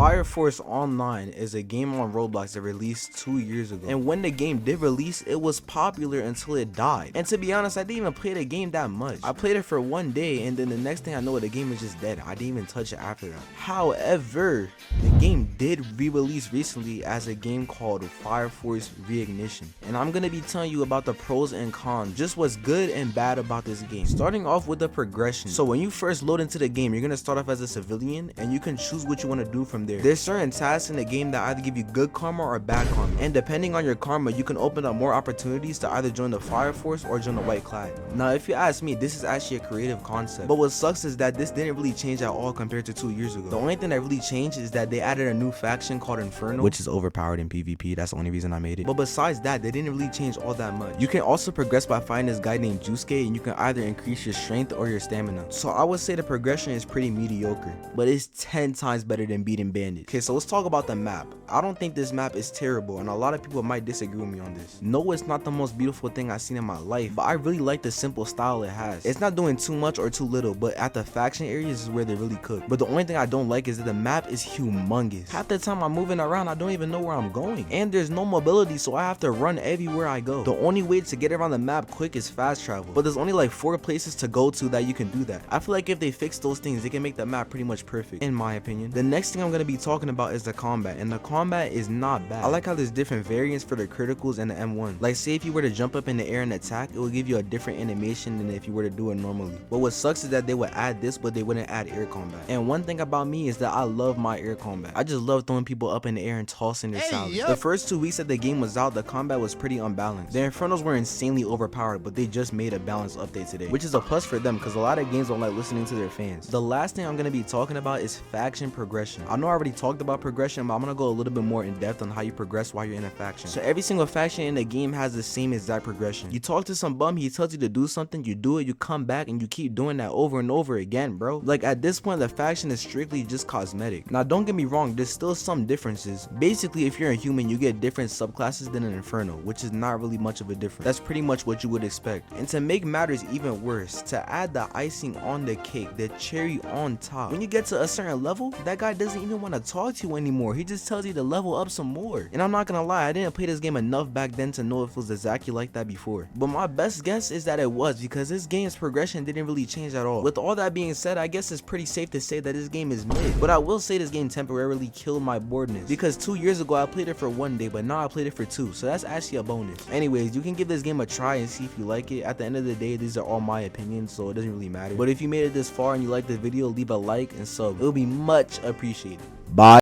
Fire Force Online is a game on Roblox that released 2 years ago, and when the game did release, it was popular until it died. And to be honest, I didn't even play the game that much. I played it for one day, and then the next thing I know, the game is just dead. I didn't even touch it after that. However, the game did re-release recently as a game called Fire Force Reignition, and I'm gonna be telling you about the pros and cons, just what's good and bad about this game. Starting off with the progression. So when you first load into the game, you're gonna start off as a civilian, and you can choose what you want to do from there. There's certain tasks in the game that either give you good karma or bad karma, and depending on your karma, you can open up more opportunities to either join the Fire Force or join the White Clad. Now, if you ask me, this is actually a creative concept, but what sucks is that this didn't really change at all compared to 2 years ago. The only thing that really changed is that they added a new faction called Inferno, which is overpowered in PvP. That's the only reason I made it. But besides that, they didn't really change all that much. You can also progress by finding this guy named Jusuke, and you can either increase your strength or your stamina. So I would say the progression is pretty mediocre, but it's 10 times better than beating bandits. Okay, so let's talk about the map. I don't think this map is terrible, and a lot of people might disagree with me on this. No, it's not the most beautiful thing I've seen in my life, but I really like the simple style it has. It's not doing too much or too little, but at the faction areas is where they really cook. But the only thing I don't like is that the map is humongous. Half the time I'm moving around, I don't even know where I'm going, and there's no mobility, so I have to run everywhere I go. The only way to get around the map quick is fast travel, but there's only like 4 places to go to that you can do that. I feel like if they fix those things, they can make the map pretty much perfect, in my opinion. The next thing I'm going to be talking about is the combat, and the combat is not bad. I like how there's different variants for the criticals and the M1. Like, say if you were to jump up in the air and attack, it will give you a different animation than if you were to do it normally. But what sucks is that they would add this, but they wouldn't add air combat. And one thing about me is that I love my air combat. I just love throwing people up in the air and tossing their salads. The first 2 weeks that the game was out, the combat was pretty unbalanced. The Infernos were insanely overpowered, but they just made a balanced update today, which is a plus for them because a lot of games don't like listening to their fans. The last thing I'm going to be talking about is faction progression. I know I already talked about progression, but I'm going to go a little bit more in depth on how you progress while you're in a faction. So every single faction in the game has the same exact progression. You talk to some bum, he tells you to do something, you do it, you come back, and you keep doing that over and over again, bro. Like, at this point, the faction is strictly just cosmetic. Now, don't get me wrong, there's still some differences. Basically, if you're a human, you get different subclasses than an Inferno, which is not really much of a difference. That's pretty much what you would expect. And to make matters even worse, to add the icing on the cake, the cherry on top, when you get to a certain level, that guy doesn't even want to talk to you anymore. He just tells you to level up some more. And I'm not gonna lie, I didn't play this game enough back then to know if it was exactly like that before. But my best guess is that it was, because this game's progression didn't really change at all. With all that being said, I guess it's pretty safe to say that this game is mid. But I will say this game temporarily killed my boredness, because 2 years ago I played it for 1 day, but now I played it for 2, so that's actually a bonus. Anyways, you can give this game a try and see if you like it. At the end of the day, these are all my opinions, so it doesn't really matter. But if you made it this far and you liked the video, leave a like and sub. It will be much appreciated. Bye.